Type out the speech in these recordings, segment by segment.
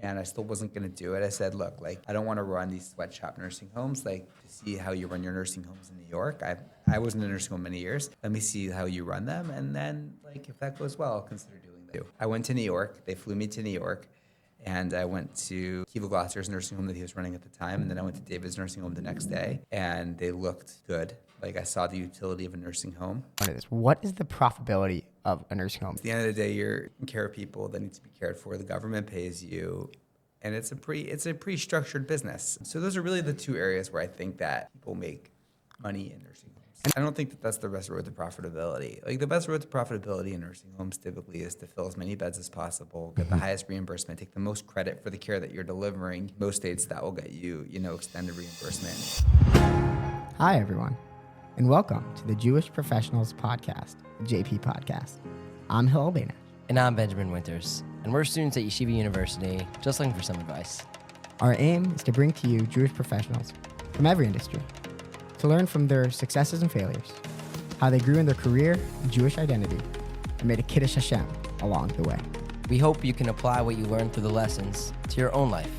and I still wasn't going to do it. I said, look, like, I don't want to run these sweatshop nursing homes, like, to see how you run your nursing homes in New York. I was in a nursing home many years. Let me see how you run them. And then, like, if that goes well, I'll consider doing that. I went to New York. They flew me to New York. And I went to Kiva Glasser's nursing home that he was running at the time. And then I went to David's nursing home the next day. And they looked good. Like, I saw the utility of a nursing home. What is the profitability of a nursing home? At the end of the day, you're taking care of people that need to be cared for. The government pays you. And it's a pretty structured business. So those are really the two areas where I think that people make money in nursing homes. And I don't think that that's the best road to profitability. Like, the best road to profitability in nursing homes typically is to fill as many beds as possible, get the highest reimbursement, take the most credit for the care that you're delivering. Most states, that will get you, extended reimbursement. Hi, everyone, and welcome to the Jewish Professionals Podcast, the JP Podcast. I'm Hillel Bainach. And I'm Benjamin Winters, and we're students at Yeshiva University, just looking for some advice. Our aim is to bring to you Jewish professionals from every industry to learn from their successes and failures, how they grew in their career and Jewish identity, and made a Kiddush Hashem along the way. We hope you can apply what you learned through the lessons to your own life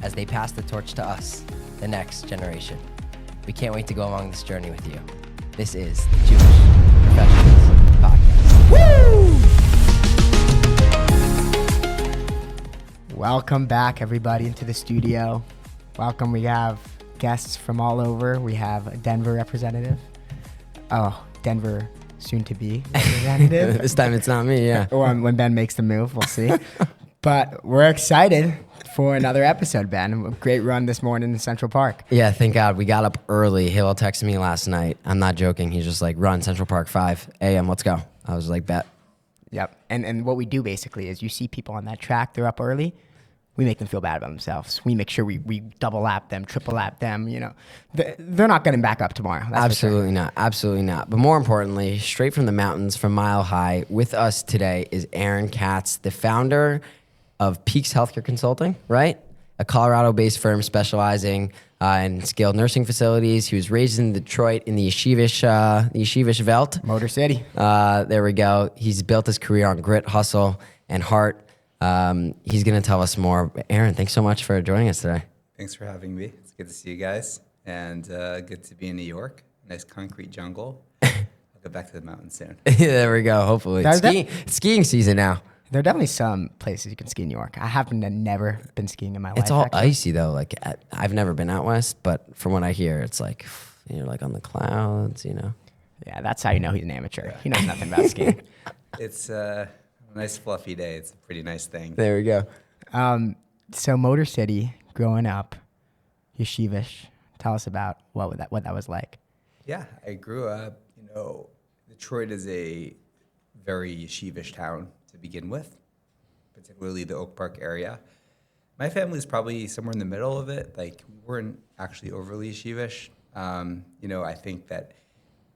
as they pass the torch to us, the next generation. We can't wait to go along this journey with you. This is the Jewish Professionals Podcast. Woo! Welcome back, everybody, into the studio. Welcome. We have guests from all over. We have a Denver representative. Oh, Denver soon-to-be representative. This time it's not me, yeah. Or when Ben makes the move, we'll see. But we're excited for another episode, Ben. A great run this morning in Central Park. Yeah, thank God. We got up early. Hillel texted me last night. I'm not joking. He's just like, run Central Park 5 a.m. Let's go. I was like, bet. Yep. And what we do basically is you see people on that track, they're up early. We make them feel bad about themselves. We make sure we double lap them, triple lap them. They're not getting back up tomorrow. That's Absolutely not. Absolutely not. But more importantly, straight from the mountains, from Mile High, with us today is Ahron Katz, the founder of Peaks Healthcare Consulting, right? A Colorado-based firm specializing in skilled nursing facilities. He was raised in Detroit in the Yeshivish Welt. Motor City. There we go. He's built his career on grit, hustle, and heart. He's going to tell us more. Ahron, thanks so much for joining us today. Thanks for having me. It's good to see you guys. And good to be in New York. Nice concrete jungle. I'll go back to the mountains soon. There we go, hopefully. It's skiing season now. There are definitely some places you can ski in New York. I happen to never been skiing in my life. It's all actually. icy, though. Like, I've never been out west, but from what I hear, it's like, you're like on the clouds, Yeah, that's how you know he's an amateur. He knows nothing about skiing. It's a nice fluffy day. It's a pretty nice thing. There we go. So Motor City, growing up, Yeshivish. Tell us about what that was like. Yeah, I grew up, Detroit is a very yeshivish town to begin with, particularly the Oak Park area. My family's probably somewhere in the middle of it. Like, we weren't actually overly yeshivish. I think that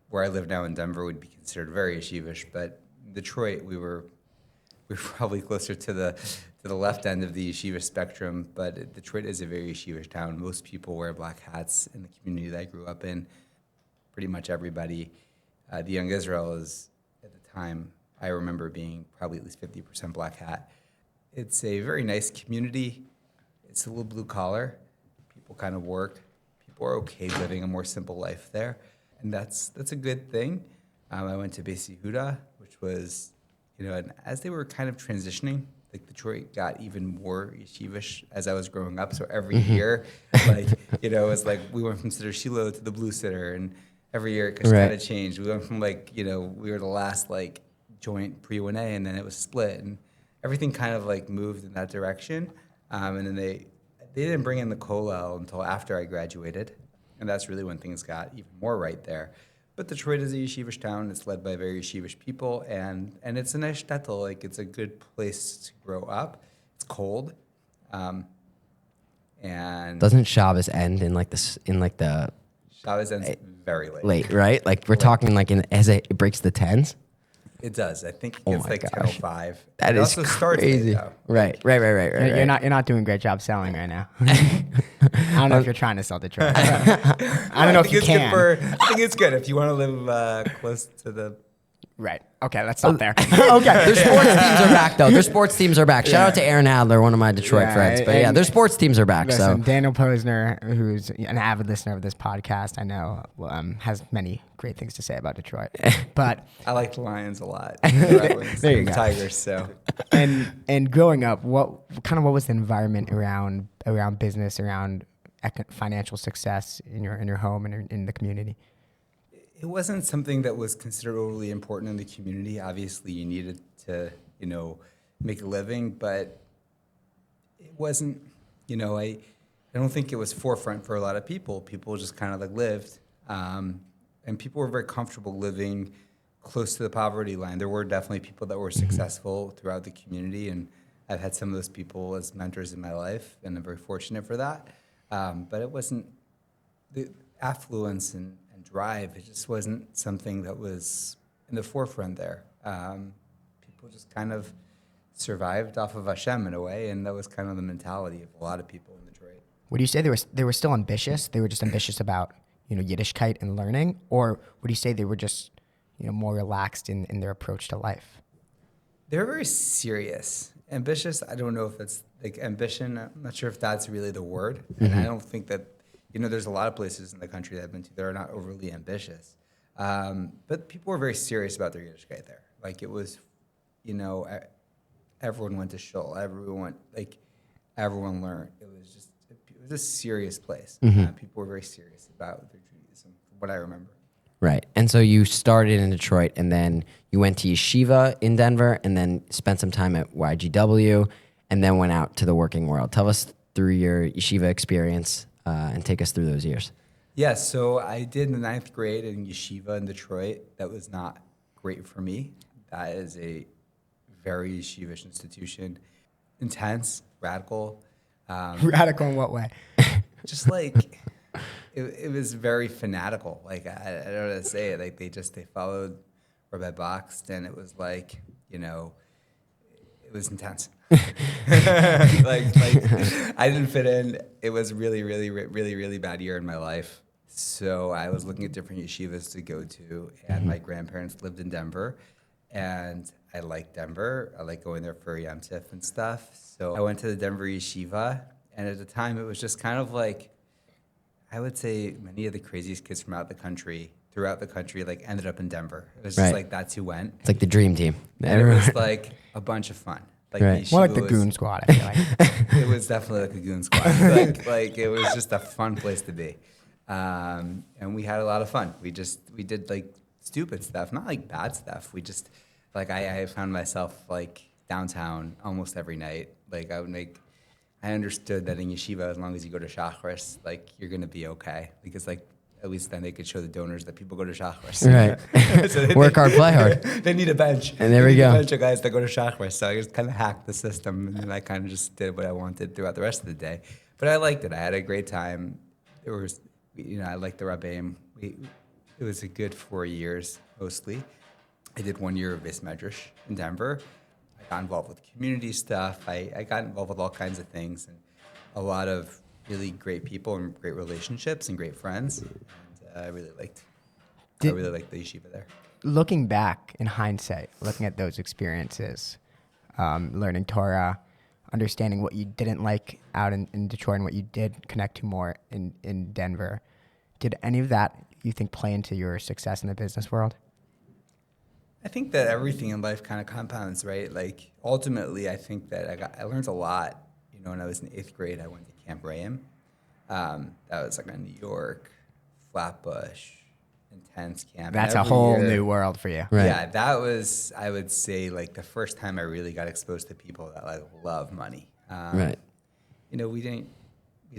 where I live now in Denver would be considered very yeshivish, but in Detroit, we were probably closer to the left end of the yeshiva spectrum, but Detroit is a very yeshivish town. Most people wear black hats in the community that I grew up in. Pretty much everybody. The Young Israel is, at the time, I remember being probably at least 50% black hat. It's a very nice community. It's a little blue collar. People kind of work. People are okay living a more simple life there, and that's a good thing. I went to Beis Yehuda, which was, and as they were kind of transitioning, like, Detroit got even more yeshivish as I was growing up. So every year, it was like we went from Sitter Shiloh to the Blue Sitter, and every year it kind of changed. We went from we were the last joint pre-1A, and then it was split, and everything kind of moved in that direction. And then they didn't bring in the kollel until after I graduated, and that's really when things got even more right there. But Detroit is a yeshivish town. It's led by very yeshivish people, and it's a nice shtetl. It's a good place to grow up. It's cold, and Doesn't Shabbos end in the Shabbos ends very late. late, right? We're talking as it breaks the tens. It does. I think it gets my gosh. 10:05. That it is also starts crazy. late, though. Right. You're not doing a great job selling right now. I don't know if you're trying to sell Detroit. I don't know if you can. I think it's good if you want to live close to the Right. Okay, let's stop there. Okay. Their sports teams are back, though. Their sports teams are back. Shout out to Aaron Adler, one of my Detroit Yeah, friends. But yeah, and- their sports teams are back. Listen, So Daniel Posner, who's an avid listener of this podcast, I know has many great things to say about Detroit. But I like the Lions a lot. The Red Wings, There you and go. Tigers. So and growing up, what was the environment around business, around financial success in your home and in the community? it wasn't something that was considered overly important in the community. Obviously, you needed to, make a living, but it wasn't, I don't think it was forefront for a lot of people. People just kind of like lived, and people were very comfortable living close to the poverty line. There were definitely people that were successful throughout the community, and I've had some of those people as mentors in my life, and I'm very fortunate for that. But it wasn't the affluence and drive. It just wasn't something that was in the forefront there. People just kind of survived off of Hashem in a way, and that was kind of the mentality of a lot of people in Detroit. Would you say they were still ambitious? They were just ambitious about Yiddishkeit and learning, or would you say they were just more relaxed in their approach to life? They were very serious. Ambitious, I don't know if it's like ambition. I'm not sure if that's really the word. And I don't think that, there's a lot of places in the country that I've been to that are not overly ambitious. But people were very serious about their Yiddishkeit there. Like it was, everyone went to shul. Everyone learned. It was a serious place. People were very serious about their Judaism, from what I remember. right. And so you started in Detroit, and then you went to Yeshiva in Denver, and then spent some time at YGW, and then went out to the working world. Tell us through your Yeshiva experience and take us through those years. Yeah, so I did the 9th grade in Yeshiva in Detroit. That was not great for me. That is a very yeshivish institution. Intense, radical. Radical in what way? Just like, it was very fanatical. Like, I don't know how to say it. Like, they followed Rabbi Bakst, and it was like, it was intense. like I didn't fit in. It was really, really, really, really bad year in my life. So I was looking at different yeshivas to go to, and my grandparents lived in Denver, and I liked Denver. I like going there for Yom Tif and stuff. So I went to the Denver yeshiva, and at the time it was just kind of like, I would say many of the craziest kids from throughout the country, like ended up in Denver. It was just Right. like that's who went. It's like the dream team. And it was like a bunch of fun. Like Right. the More like yeshiva the was- Goon Squad, I feel like. It was definitely like a goon squad. like it was just a fun place to be, and we had a lot of fun. We did like stupid stuff, not like bad stuff. We just I found myself like downtown almost every night. Like I understood that in yeshiva, as long as you go to Shacharis, like you're gonna be okay, because like at least then they could show the donors that people go to Shacharis. Right. So they Work hard, play hard. They need a bench. And there They we need go. A bunch of guys that go to Shacharis. So I just kind of hacked the system, and then I kind of just did what I wanted throughout the rest of the day. But I liked it. I had a great time. There was, I liked the Rabbeim. It was a good 4 years, mostly. I did 1 year of Beis Medrash in Denver. I got involved with community stuff. I got involved with all kinds of things, and a lot of really great people and great relationships and great friends. And I really liked the yeshiva there. Looking back in hindsight, looking at those experiences, learning Torah, understanding what you didn't like out in Detroit and what you did connect to more in Denver, did any of that, you think, play into your success in the business world? I think that everything in life kind of compounds, right? Like ultimately, I think that I learned a lot. When I was in 8th grade, I went to Camp Re'im. That was like a New York, Flatbush, intense camp. And That's a every whole year- new world for you. Right. Yeah, that was, I would say, like the first time I really got exposed to people that like love money. Right. We didn't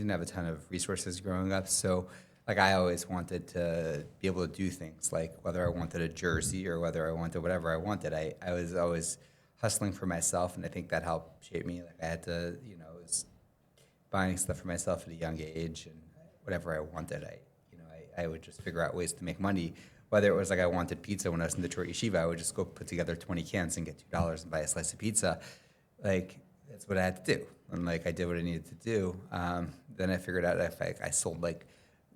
have a ton of resources growing up, so like I always wanted to be able to do things, like whether I wanted a jersey or whether I wanted whatever I wanted. I was always hustling for myself, and I think that helped shape me. Like I had to, was buying stuff for myself at a young age, and whatever I wanted, I would just figure out ways to make money. Whether it was like I wanted pizza when I was in Detroit Yeshiva, I would just go put together 20 cans and get $2 and buy a slice of pizza. Like that's what I had to do, and like I did what I needed to do. Then I figured out if I sold like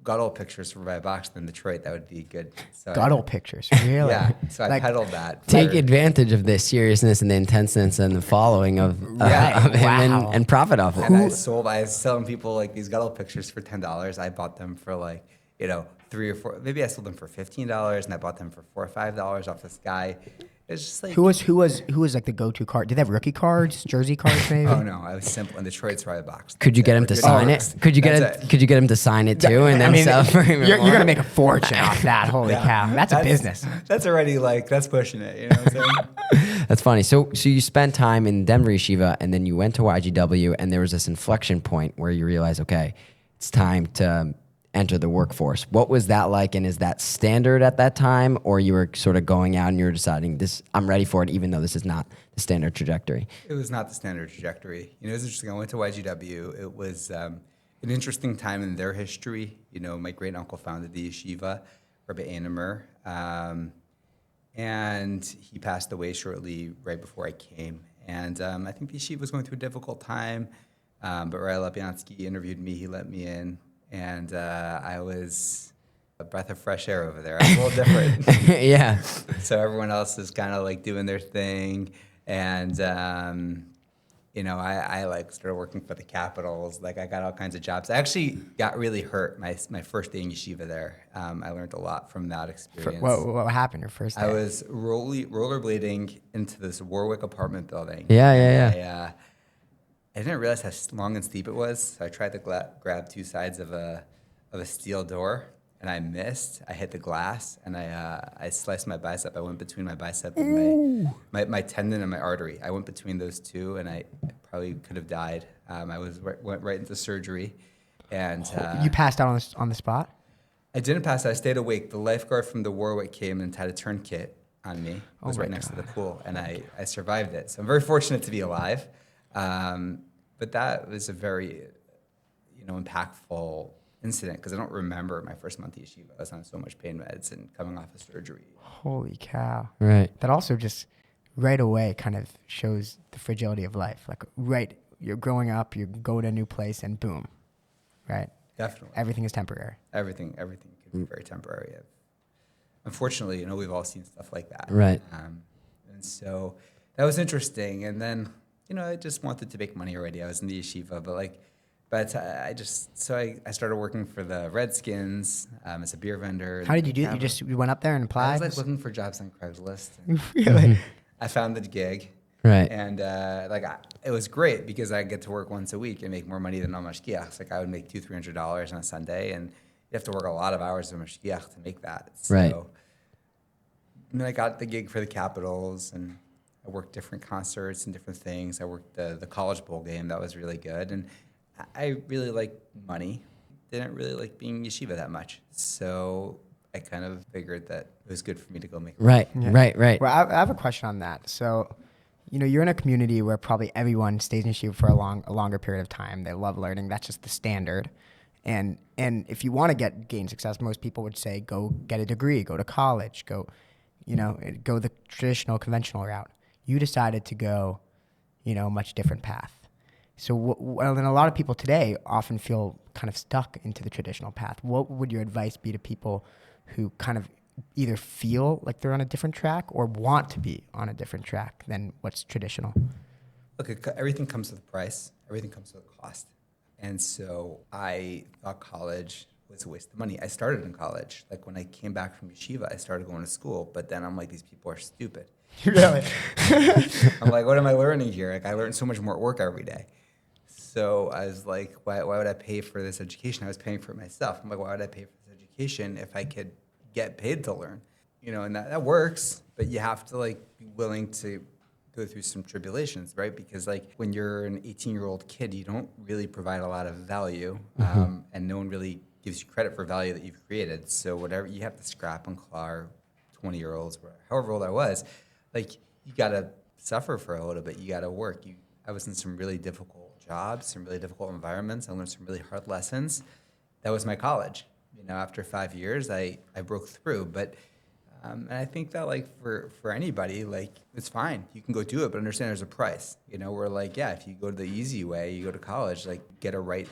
Guddle pictures for my box in Detroit, that would be good. So Guddle pictures, really? Yeah, so I Like, peddled that. Take for- advantage of the seriousness and the intenseness and the following of, Right. of him Wow. and profit off it. And I was selling people like these Guddle pictures for $10. I bought them for like, $3 or $4. Maybe I sold them for $15, and I bought them for $4 or $5 off this guy. It's just like Who was like the go-to card? Did they have rookie cards, jersey cards, maybe? Oh no, I was simple. In Detroit's where I boxed. Could you get him to sign it? Could you get him to sign it too, and then sell for even you're more? gonna make a fortune off that. Holy cow, that's a business. That's already that's pushing it. You know what I'm saying? That's funny. So you spent time in Denver Yeshiva, and then you went to YGW, and there was this inflection point where you realized, okay, it's time to enter the workforce. What was that like, and is that standard at that time, or you were sort of going out and you were deciding, I'm ready for it, even though this is not the standard trajectory? It was not the standard trajectory. It was interesting. I went to YGW. It was an interesting time in their history. My great uncle founded the yeshiva, Rabbi Anemer, and he passed away shortly right before I came. And I think the yeshiva was going through a difficult time, but Ray Lapiansky interviewed me. He let me in, and I was a breath of fresh air over there. I was a little different. Yeah. So everyone else is kind of like doing their thing, and I started working for the Capitals. I got all kinds of jobs. I actually got really hurt my first day in yeshiva there. I learned a lot from that experience. What happened your first day? I was rollerblading into this Warwick apartment building. Yeah. I didn't realize how long and steep it was, so I tried to grab two sides of a steel door, and I missed. I hit the glass, and I sliced my bicep. I went between my bicep and my tendon and my artery. I went between those two, and I probably could have died. I went right into surgery, and you passed out on the spot? I didn't pass out. I stayed awake. The lifeguard from the Warwick came and had a tourniquet on me. It was right next to the pool, and I survived it. So I'm very fortunate to be alive. But that was a very, impactful incident because I don't remember my first month at yeshiva. I was on so much pain meds and coming off of surgery. Holy cow. Right. That also just right away kind of shows the fragility of life. You're growing up, you go to a new place, and boom, right? Definitely. Everything is temporary. Everything can be very temporary. Unfortunately, we've all seen stuff like that. Right. And so that was interesting. And then, I just wanted to make money already. I was in the yeshiva, but I started working for the Redskins as a beer vendor. How did you do it? You went up there and I applied? was looking for jobs on Craigslist. And Really? I found the gig. Right. And it was great because I get to work once a week and make more money than on mashgiach. I would make $200-$300 on a Sunday, and you have to work a lot of hours of mashgiach to make that. So, Right. And then I got the gig for the Capitals, and I worked different concerts and different things. I worked the College Bowl game. That was really good. And I really liked money. Didn't really like being yeshiva that much. So I kind of figured that it was good for me to go make money. Right. Well, I have a question on that. So, you're in a community where probably everyone stays in yeshiva for a longer period of time. They love learning. That's just the standard. And if you want to gain success, most people would say, go get a degree, go to college, go the traditional, conventional route. You decided to go, a much different path. So, and a lot of people today often feel kind of stuck into the traditional path. What would your advice be to people who kind of either feel like they're on a different track or want to be on a different track than what's traditional? Look, everything comes with a price. Everything comes with a cost. And so I thought college was a waste of money. I started in college. When I came back from yeshiva, I started going to school. But then I'm like, these people are stupid. Really? I'm like, what am I learning here? I learn so much more at work every day. So I was like, why would I pay for this education? I was paying for it myself. I'm like, why would I pay for this education if I could get paid to learn? And that works, but you have to be willing to go through some tribulations, right? Because when you're an 18-year-old kid, you don't really provide a lot of value, and no one really gives you credit for value that you've created. So whatever you have to scrap and claw, 20-year-olds, however old I was, you got to suffer for a little bit. You got to work. I was in some really difficult jobs, some really difficult environments. I learned some really hard lessons. That was my college. After 5 years, I broke through. But and I think that for anybody, it's fine. You can go do it, but understand there's a price. We're if you go the easy way, you go to college, get a right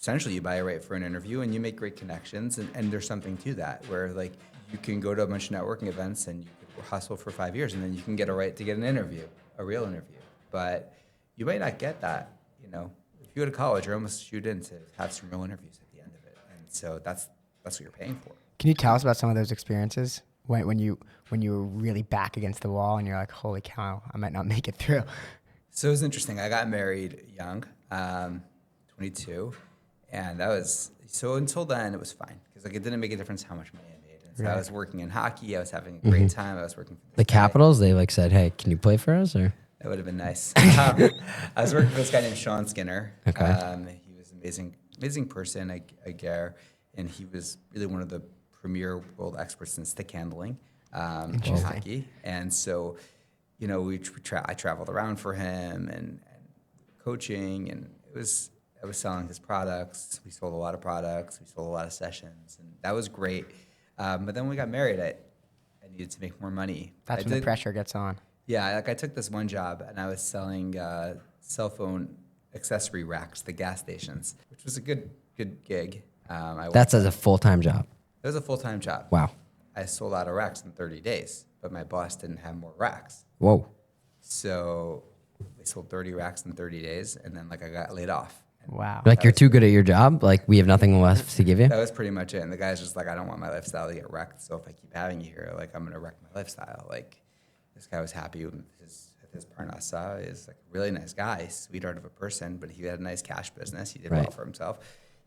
essentially you buy a right for an interview and you make great connections. And there's something to that where like you can go to a bunch of networking events and you could hustle for 5 years and then you can get a right to get an interview, a real interview. But you might not get that, you know. If you go to college, you're almost shoot in to have some real interviews at the end of it. And so that's what you're paying for. Can you tell us about some of those experiences when you were really back against the wall and you're like, holy cow, I might not make it through? So it was interesting. I got married young, 22, and that was, so until then it was fine because like it didn't make a difference how much money I made. And so I was working in hockey. I was having a great time. I was working for The this guy. Capitals, they like said, hey, can you play for us? Or That would have been nice. I was working for this guy named Sean Skinner. Okay. He was an amazing person, a Gare, and he was really one of the premier world experts in stick handling in hockey. And so, you know, I traveled around for him and coaching, and I was selling his products. We sold a lot of products. We sold a lot of sessions, and that was great. But then when we got married, I needed to make more money. That's when the pressure gets on. Yeah, like I took this one job and I was selling cell phone accessory racks to gas stations, which was a good gig. that's as a full-time job. It was a full-time job. Wow. I sold out of racks in 30 days, but my boss didn't have more racks. Whoa. So we sold 30 racks in 30 days, and then like I got laid off. Wow. Like you're too good at your job? Like we have nothing left to give you? That was pretty much it. And the guy's just like, I don't want my lifestyle to get wrecked. So if I keep having you here, like I'm gonna wreck my lifestyle. Like this guy was happy with his parnasa. Is like a really nice guy, sweetheart of a person, but he had a nice cash business. He did well for himself.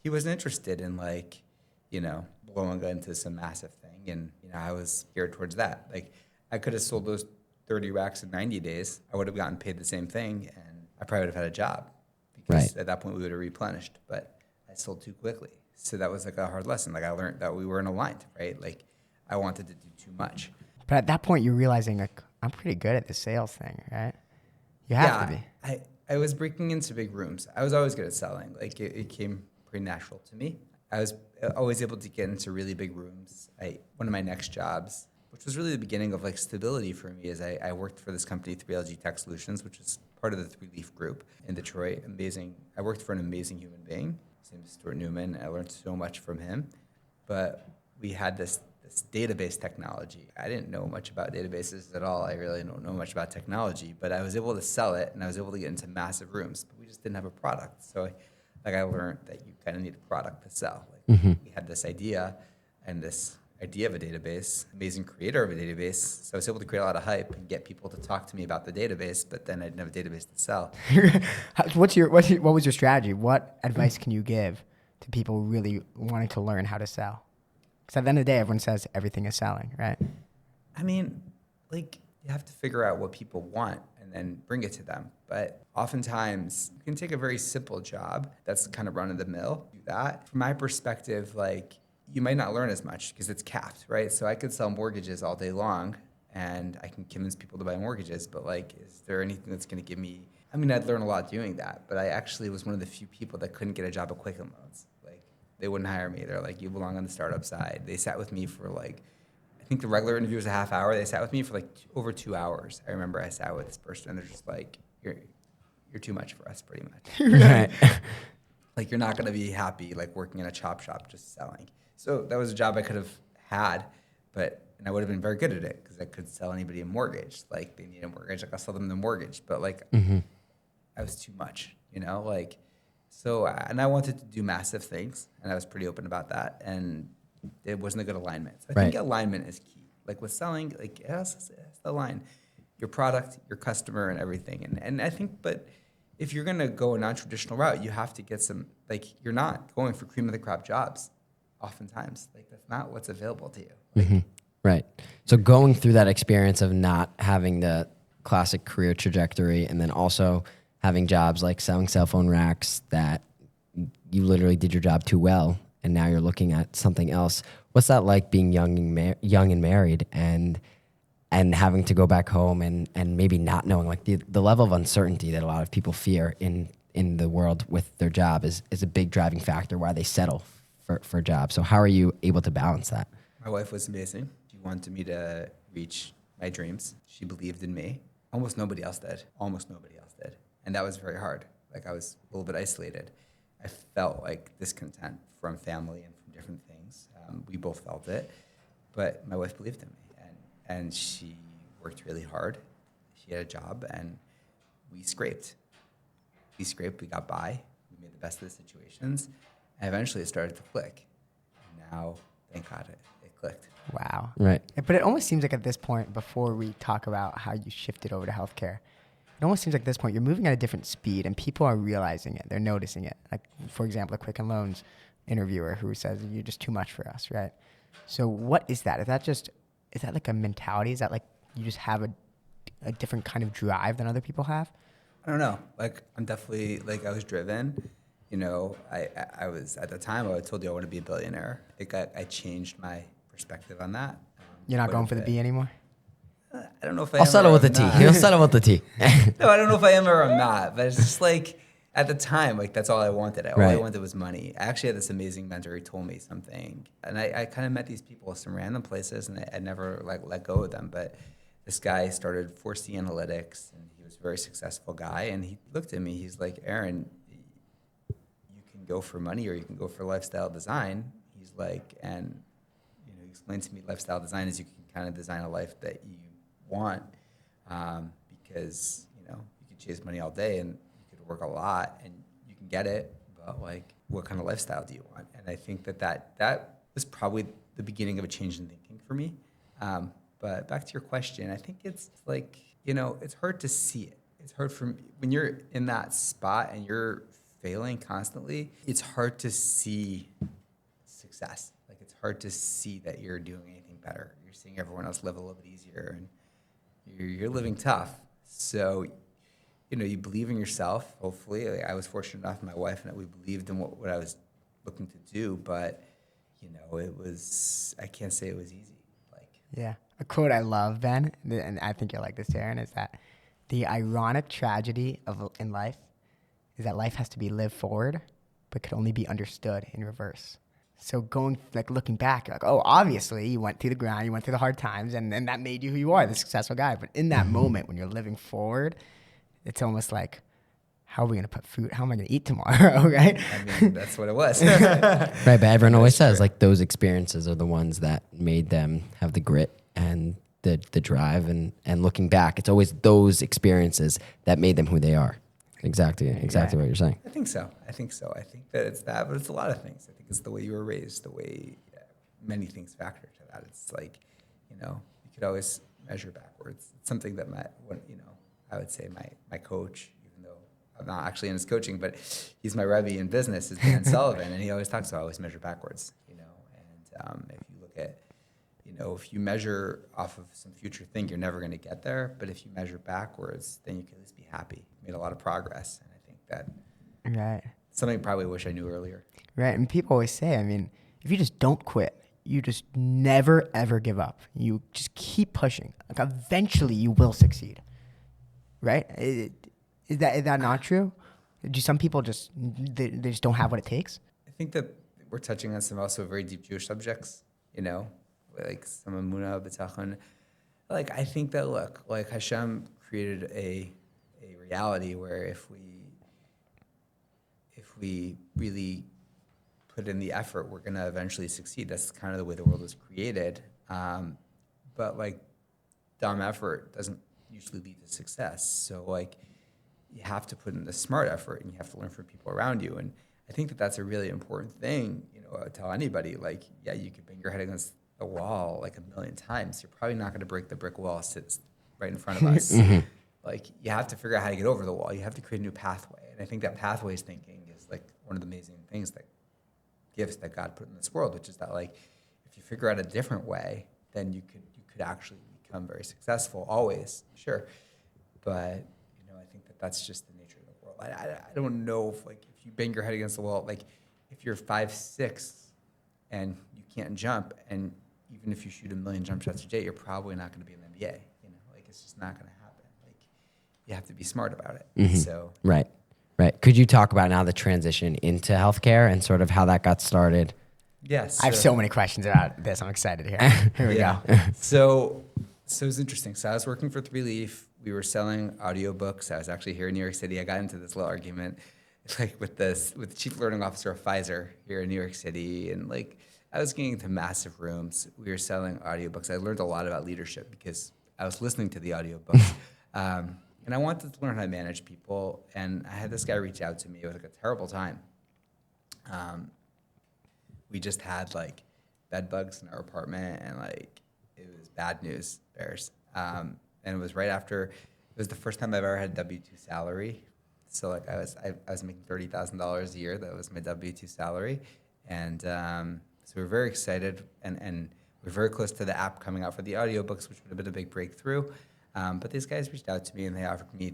He wasn't interested in like, you know, blowing into some massive thing. And, you know, I was geared towards that. Like I could have sold those 30 racks in 90 days. I would have gotten paid the same thing and I probably would have had a job because at that point we would have replenished, but I sold too quickly. So that was like a hard lesson. Like I learned that we weren't aligned, right? Like I wanted to do too much. But at that point, you're realizing, like, I'm pretty good at the sales thing, right? You have to be. I was breaking into big rooms. I was always good at selling. Like it came pretty natural to me. I was always able to get into really big rooms. One of my next jobs, which was really the beginning of like stability for me, is I worked for this company, 3LG Tech Solutions, which is part of the Three Leaf Group in Detroit. Amazing. I worked for an amazing human being. His name is Stuart Newman. I learned so much from him. But we had this database technology. I didn't know much about databases at all. I really don't know much about technology, but I was able to sell it and I was able to get into massive rooms, but we just didn't have a product. So I learned that you kind of need a product to sell. Like we had this idea and this idea of a database, amazing creator of a database. So I was able to create a lot of hype and get people to talk to me about the database, but then I didn't have a database to sell. What was your strategy? What advice can you give to people really wanting to learn how to sell? Because at the end of the day, everyone says everything is selling, right? I mean, like, you have to figure out what people want and then bring it to them. But oftentimes, you can take a very simple job that's kind of run of the mill, do that. From my perspective, like, you might not learn as much because it's capped, right? So I could sell mortgages all day long and I can convince people to buy mortgages, but like, is there anything that's going to give me, I mean, I'd learn a lot doing that, but I actually was one of the few people that couldn't get a job at Quicken Loans. They wouldn't hire me. They're like, you belong on the startup side. They sat with me for like, I think the regular interview was a half hour. They sat with me for like over 2 hours. I remember I sat with this person and they're just like, you're too much for us, pretty much. Right. Like, you're not going to be happy like working in a chop shop just selling. So that was a job I could have had, and I would have been very good at it because I could sell anybody a mortgage. Like, they need a mortgage, like I'll sell them the mortgage. But like, I was too much, you know, like. So, and I wanted to do massive things, and I was pretty open about that, and it wasn't a good alignment. So I think alignment is key. Like with selling, like it has to align your product, your customer, and everything. And I think, but if you're gonna go a non-traditional route, you have to get some, like you're not going for cream of the crop jobs oftentimes. Like that's not what's available to you. Like, Right. So going through that experience of not having the classic career trajectory and then also having jobs like selling cell phone racks that you literally did your job too well, and now you're looking at something else. What's that like being young and married and having to go back home and maybe not knowing, like the level of uncertainty that a lot of people fear in the world with their job is a big driving factor why they settle for a job. So how are you able to balance that? my wife was amazing. She wanted me to reach my dreams. She believed in me. Almost nobody else did. And that was very hard. Like I was a little bit isolated. I felt like discontent from family and from different things. We both felt it, but my wife believed in me, and she worked really hard. She had a job, and we scraped. We got by. We made the best of the situations, and eventually it started to click. And now, thank God, it clicked. Wow. Right. But it almost seems like at this point, before we talk about how you shifted over to healthcare, it almost seems like at this point you're moving at a different speed and people are realizing it. They're noticing it. Like, for example, a Quicken Loans interviewer who says, you're just too much for us, right? So what is that? Is that like a mentality? Is that like you just have a different kind of drive than other people have? I don't know. Like, I'm definitely, like, I was driven. You know, I was, at the time, I told you I want to be a billionaire. I think I changed my perspective on that. You're not quite going a for the bit. B anymore? I don't know if I I'll am settle or with the I'm T. not. He'll settle with the T. No, I don't know if I am or I'm not. But it's just like, at the time, like, that's all I wanted. All I Right. wanted was money. I actually had this amazing mentor who told me something. And I kind of met these people in some random places, and I never, like, let go of them. But this guy started 4C Analytics, and he was a very successful guy. And he looked at me. He's like, Ahron, you can go for money or you can go for lifestyle design. He's like, and, you know, he explained to me lifestyle design is you can kind of design a life that you want, because, you know, you could chase money all day and you could work a lot and you can get it, but, like, what kind of lifestyle do you want? And I think that was probably the beginning of a change in thinking for me. But back to your question, I think it's like, you know, it's hard to see it. It's hard when you're in that spot and you're failing constantly, it's hard to see success. Like, it's hard to see that you're doing anything better. You're seeing everyone else live a little bit easier, and you're living tough. So, you know, you believe in yourself, hopefully. Like, I was fortunate enough, my wife and I, we believed in what I was looking to do, but, you know, I can't say it was easy. Yeah. A quote I love, Ben, and I think you'll like this, Ahron, is that the ironic tragedy in life is that life has to be lived forward, but could only be understood in reverse. So looking back, like, oh, obviously you went through the grind, you went through the hard times, and that made you who you are, the successful guy. But in that moment when you're living forward, it's almost like, how are we going to put food? How am I going to eat tomorrow, right? I mean, that's what it was. Right, but everyone always says, true. like, those experiences are the ones that made them have the grit and the drive. And looking back, it's always those experiences that made them who they are. Exactly what you're saying. I think so. I think that it's that, but it's a lot of things. I think it's the way you were raised, the way many things factor to that. It's like, you know, you could always measure backwards. It's something that I would say my coach, even though I'm not actually in his coaching, but he's my Rebbe in business, is Dan Sullivan, and he always talks about always measure backwards, you know. And if you look at, you know, if you measure off of some future thing, you're never going to get there. But if you measure backwards, then you can at least be happy. You made a lot of progress, and I think that Right. something I probably wish I knew earlier. Right. And people always say, I mean, if you just don't quit, you just never, ever give up. You just keep pushing. Like, eventually you will succeed. Right? Is that not true? Do some people they just don't have what it takes? I think that we're touching on some also very deep Jewish subjects, you know, like some emunah, b'tachon. Like, I think that, look, like, Hashem created a reality where if we really put in the effort, we're going to eventually succeed. That's kind of the way the world was created. But, like, dumb effort doesn't usually lead to success. So, like, you have to put in the smart effort, and you have to learn from people around you. And I think that that's a really important thing, you know, I would tell anybody. Like, yeah, you could bang your head against the wall like a million times. You're probably not going to break the brick wall sits right in front of us. Like, you have to figure out how to get over the wall. You have to create a new pathway. And I think that pathways thinking is, like, one of the amazing things, that gifts that God put in this world, which is that, like, if you figure out a different way, then you could actually become very successful always, sure. But, you know, I think that that's just the nature of the world. I don't know if, like, if you bang your head against the wall, like, if you're 5'6" and you can't jump, and even if you shoot 1 million jump shots a day, you're probably not going to be in the NBA. You know, like, it's just not going to happen. Like, you have to be smart about it. Mm-hmm. So, Right. Could you talk about now the transition into healthcare and sort of how that got started? yes. I have so many questions about this. I'm excited to hear. Here we go. So it was interesting. So I was working for 3 Leaf. We were selling audiobooks. I was actually here in New York City. I got into this little argument. like with the chief learning officer of Pfizer here in New York City, and like I was getting into massive rooms. We were selling audiobooks. I learned a lot about leadership because I was listening to the audiobooks. And I wanted to learn how to manage people. And I had this guy reach out to me. It was like a terrible time. We just had like bed bugs in our apartment, and like it was bad news bears. And it was right after, it was the first time I've ever had a W-2 salary. So like I was making $30,000 a year. That was my W-2 salary. And so we were very excited, and we were very close to the app coming out for the audiobooks, which would have been a big breakthrough. But these guys reached out to me, and they offered me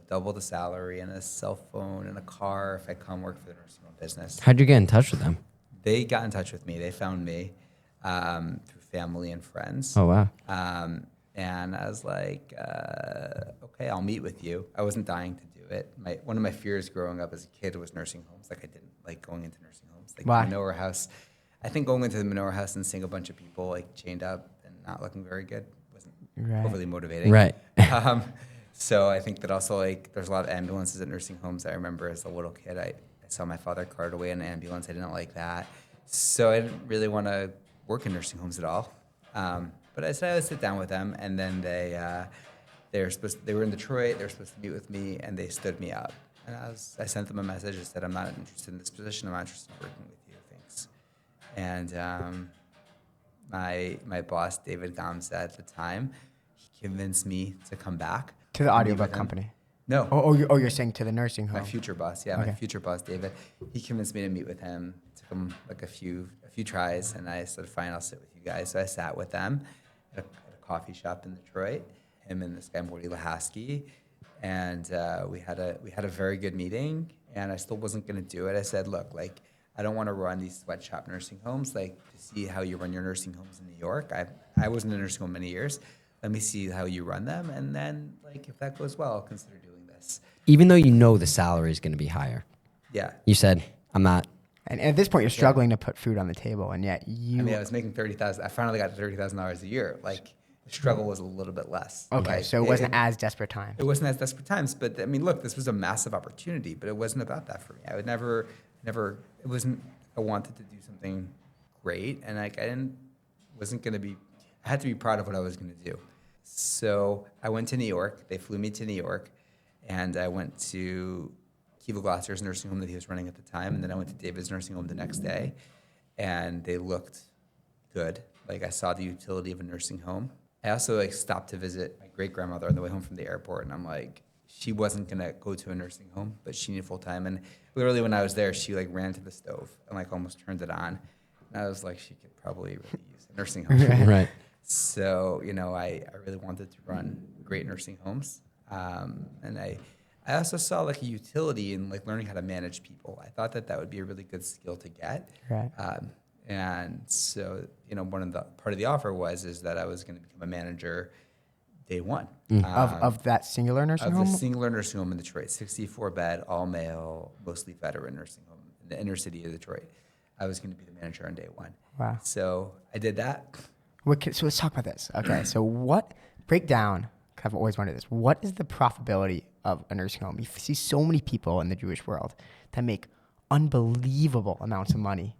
double the salary and a cell phone and a car if I come work for the nursing home business. How'd you get in touch with them? They got in touch with me. They found me through family and friends. Oh, wow. And I was like, okay, I'll meet with you. I wasn't dying to do it. One of my fears growing up as a kid was nursing homes. Like I didn't like going into nursing homes. Like Why? the Menorah House. I think going into the Menorah House and seeing a bunch of people like chained up and not looking very good wasn't overly motivating. Right. So I think that also like there's a lot of ambulances at nursing homes. I remember as a little kid, I saw my father carted away in an ambulance. I didn't like that. So I didn't really want to work in nursing homes at all. But I decided to sit down with them, and then they were in Detroit. They were supposed to meet with me, and they stood me up. And I sent them a message that said, I'm not interested in this position. I'm not interested in working with you. Thanks. And my boss, David Gamza, at the time, he convinced me to come back. To the meet audiobook with him. company? No. You're saying to the nursing home? My future boss, yeah, Okay. my future boss, David. He convinced me to meet with him. Took him like a few tries, and I said, "Fine, I'll sit with you guys." So I sat with them at a coffee shop in Detroit. Him and this guy Morty Lahaski, and we had a very good meeting. And I still wasn't going to do it. I said, "Look, like I don't want to run these sweatshop nursing homes. Like to see how you run your nursing homes in New York. I was in a nursing home many years. Let me see how you run them, and then like if that goes well, I'll consider doing this." Even though you know the salary is going to be higher, Yeah. you said, I'm not. And at this point, you're struggling to put food on the table, and yet you... I mean, I was making $30,000. I finally got to $30,000 a year. Like, the struggle was a little bit less. Okay, Like, so it wasn't as desperate time. It wasn't as desperate times, but I mean, look, this was a massive opportunity, but it wasn't about that for me. I would never. It wasn't. I wanted to do something great, and like I wasn't going to be. I had to be proud of what I was going to do. So I went to New York. They flew me to New York, and I went to Kiva Glasser's nursing home that he was running at the time, and then I went to David's nursing home the next day, and they looked good. Like I saw the utility of a nursing home. I also like stopped to visit my great grandmother on the way home from the airport, and I'm like, she wasn't gonna go to a nursing home, but she needed full time. And literally when I was there, she like ran to the stove and like almost turned it on, and I was like, she could probably really use a nursing home. Right. So I really wanted to run great nursing homes, and I also saw like a utility in like learning how to manage people. I thought that would be a really good skill to get. Right. And so, part of the offer is that I was going to become a manager day one. Of that singular nursing Of home? the singular nursing home in Detroit, 64-bed, all male, mostly veteran nursing home in the inner city of Detroit. I was going to be the manager on day one. Wow. So I did that. So let's talk about this. Okay, so break down, I've always wondered this, what is the profitability of a nursing home? You see so many people in the Jewish world that make unbelievable amounts of money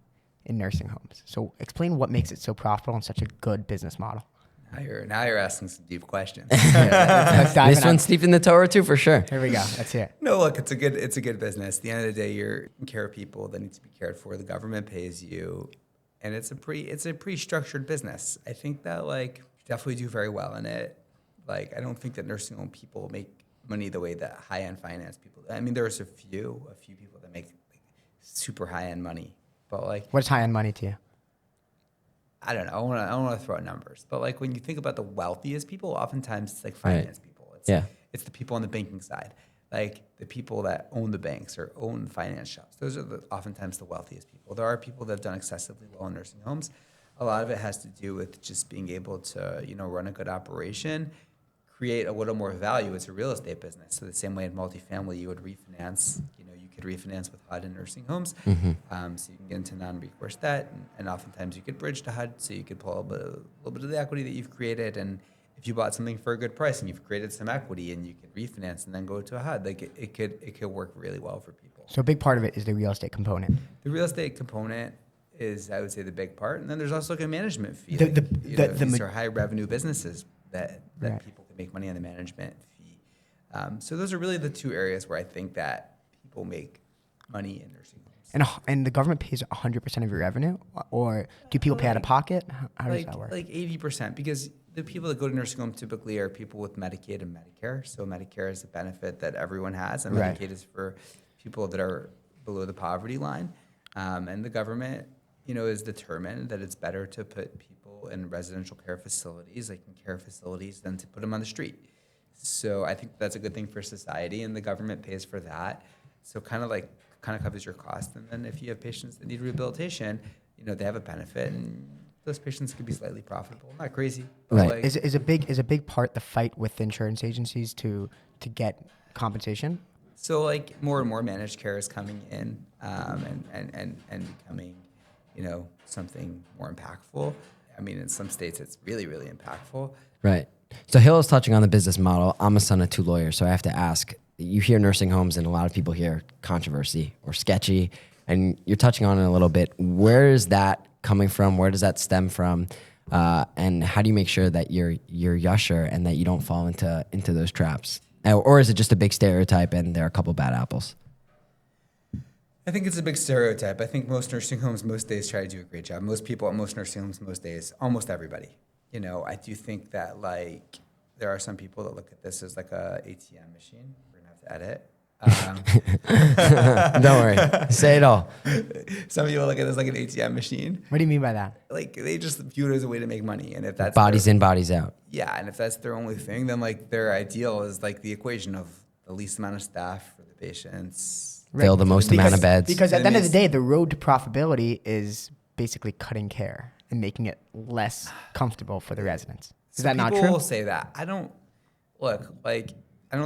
in nursing homes. So explain what makes it so profitable and such a good business model. Now you're asking some deep questions. Let's dive This in on- one's steeped in the Torah too, for sure. Here we go. Let's hear it. No, look, it's a good business. At the end of the day, you're taking care of people that need to be cared for. The government pays you, and it's a pretty structured business. I think that like you definitely do very well in it. Like I don't think that nursing home people make money the way that high end finance people. I mean, there's a few people that make like, super high end money, but like What's high end money to you? I don't know. I don't want to throw out numbers, but like when you think about the wealthiest people, oftentimes it's like finance people. It's the people on the banking side, like the people that own the banks or own finance shops. Those are oftentimes the wealthiest people. There are people that have done excessively well in nursing homes. A lot of it has to do with just being able to, run a good operation, create a little more value. It's a real estate business. So the same way in multifamily, you would refinance. You could refinance with HUD in nursing homes, so you can get into non-recourse debt, and oftentimes you could bridge to HUD, so you could pull a little bit of the equity that you've created. And if you bought something for a good price and you've created some equity, and you could refinance and then go to a HUD, like it could work really well for people. So a big part of it is the real estate component. The real estate component is, I would say, the big part. And then there's also like a management fee. These are high revenue businesses that Right. people can make money on the management fee. So those are really the two areas where I think that people make money in nursing homes. And the government pays 100% of your revenue, or do people pay out of pocket? How does that work? Like 80%, because the people that go to nursing home typically are people with Medicaid and Medicare. So Medicare is a benefit that everyone has, and Right. Medicaid is for people that are below the poverty line. And the government, is determined that it's better to put people in residential care facilities, like in care facilities, than to put them on the street. So I think that's a good thing for society, and the government pays for that. So kind of covers your cost. And then if you have patients that need rehabilitation, they have a benefit, and those patients could be slightly profitable. Not crazy. But Right. like- Is a big part the fight with insurance agencies to get compensation? So like more and more managed care is coming in, and becoming, something more impactful. I mean, in some states it's really, really impactful. Right. So Hill is touching on the business model. I'm a son of two lawyers, so I have to ask. You hear nursing homes, and a lot of people hear controversy or sketchy, and you're touching on it a little bit. Where is that coming from? Where does that stem from? And how do you make sure that you're yusher and that you don't fall into those traps? Or is it just a big stereotype and there are a couple bad apples? I think it's a big stereotype. I think most nursing homes most days try to do a great job. Most people at most nursing homes most days, almost everybody. I do think that like there are some people that look at this as like a ATM machine. We're gonna have to edit. Don't worry. Say it all. Some people look at this like an ATM machine. What do you mean by that? Like they just view it as a way to make money, and if that's Bodies in, bodies out. yeah, and if that's their only thing, then like their ideal is like the equation of the least amount of staff for the patients. Fill the most amount of beds. Because at the end of the day, the road to profitability is basically cutting care and making it less comfortable for the residents. Is that not People true? will say that. I don't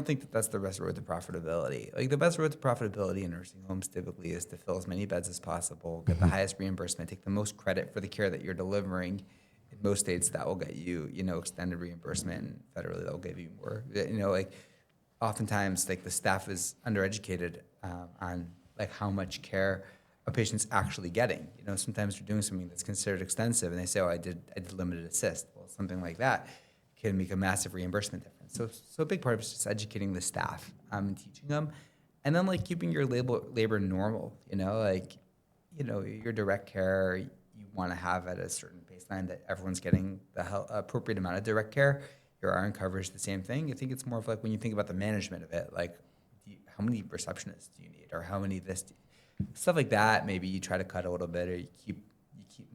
think that that's the best road to profitability. Like the best road to profitability in nursing homes typically is to fill as many beds as possible, get the highest reimbursement, take the most credit for the care that you're delivering. In most states, that will get you, extended reimbursement, and federally that will give you more. Oftentimes, like the staff is undereducated on like how much care a patient's actually getting. Sometimes they're doing something that's considered extensive, and they say, "Oh, I did limited assist." Well, something like that can make a massive reimbursement difference. So a big part of it is just educating the staff and teaching them, and then like keeping your labor normal. Your direct care you want to have at a certain baseline that everyone's getting the appropriate amount of direct care. Your RN coverage, the same thing. I think it's more of like when you think about the management of it, like how many receptionists do you need, or how many stuff like that. Maybe you try to cut a little bit, or you keep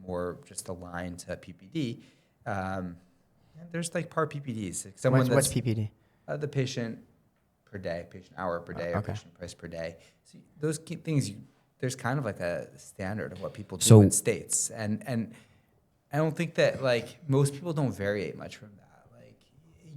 more just aligned to PPD. And there's like par PPDs. What's PPD? The patient per day, patient hour per day, or Okay. patient price per day. So those things, there's kind of like a standard of what people do So- in states, and I don't think that like most people don't variate much from that.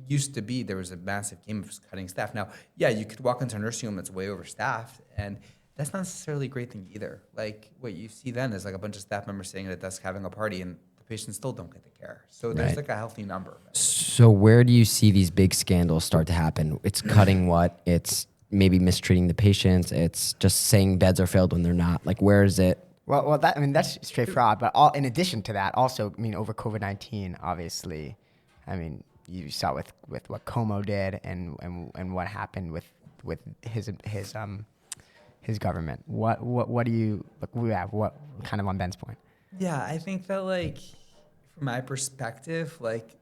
Used to be there was a massive game of cutting staff. Now, yeah, you could walk into a nursing home that's way overstaffed, and that's not necessarily a great thing either. Like what you see then is like a bunch of staff members sitting at a desk having a party, and the patients still don't get the care. So there's Right. like a healthy number. So where do you see these big scandals start to happen? It's cutting what? It's maybe mistreating the patients. It's just saying beds are filled when they're not. Like where is it? Well, that's straight fraud. But in addition to that, also, over COVID-19, obviously, you saw with what Como did and what happened with his government. What do you what kind of on Ben's point? Yeah, I think that like from my perspective, like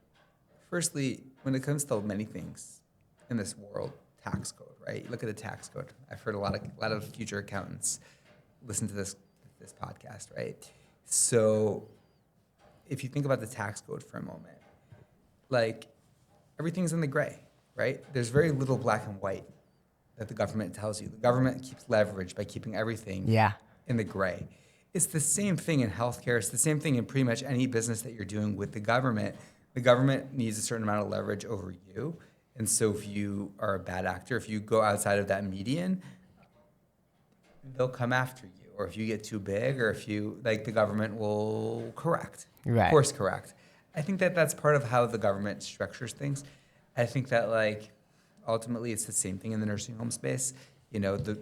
firstly, when it comes to many things in this world, tax code, right? You look at the tax code. I've heard a lot of future accountants listen to this podcast, right? So if you think about the tax code for a moment, like everything's in the gray, right? There's very little black and white that the government tells you. The government keeps leverage by keeping everything in the gray. It's the same thing in healthcare. It's the same thing in pretty much any business that you're doing with the government. The government needs a certain amount of leverage over you. And so if you are a bad actor, if you go outside of that median, they'll come after you. Or if you get too big, or if you, the government will correct. Right. Course correct. I think that that's part of how the government structures things. I think that ultimately it's the same thing in the nursing home space. The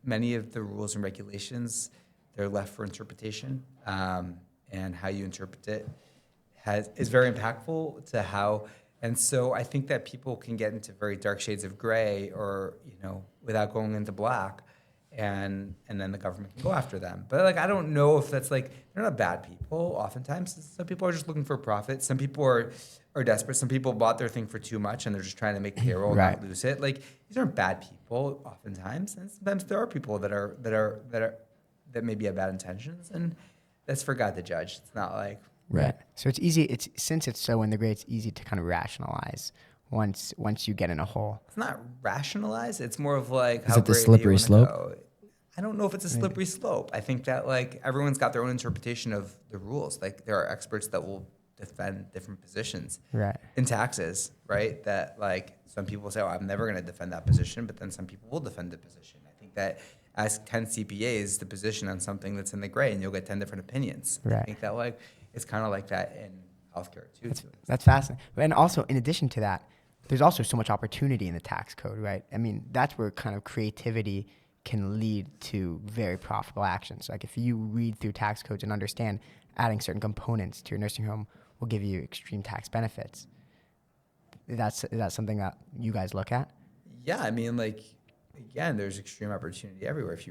many of the rules and regulations, they're left for interpretation, and how you interpret it is very impactful to how. And so I think that people can get into very dark shades of gray, or without going into black, and then the government can go after them. But like, I don't know if that's like, they're not bad people. Oftentimes, some people are just looking for profit. Some people are desperate. Some people bought their thing for too much and they're just trying to make payroll and not lose it. Like, these aren't bad people oftentimes, and sometimes there are people that maybe have bad intentions, and that's for God to judge. It's not like So it's easy. Since it's so in the gray, it's easy to kind of rationalize once you get in a hole. It's not rationalized. It's more of like, Is it the slippery slope? Go. I don't know if it's a slippery slope. I think that like everyone's got their own interpretation of the rules. Like, there are experts that will defend different positions in taxes, right? That like, some people say, oh, I'm never going to defend that position, but then some people will defend the position. I think that ask 10 CPAs the position on something that's in the gray, and you'll get 10 different opinions. I think that like, it's kind of like that in healthcare too. That's fascinating. And also, in addition to that, there's also so much opportunity in the tax code, right? I mean, that's where kind of creativity can lead to very profitable actions. Like, if you read through tax codes and understand adding certain components to your nursing home will give you extreme tax benefits. Is that something that you guys look at? Yeah, I mean, like, again, there's extreme opportunity everywhere. If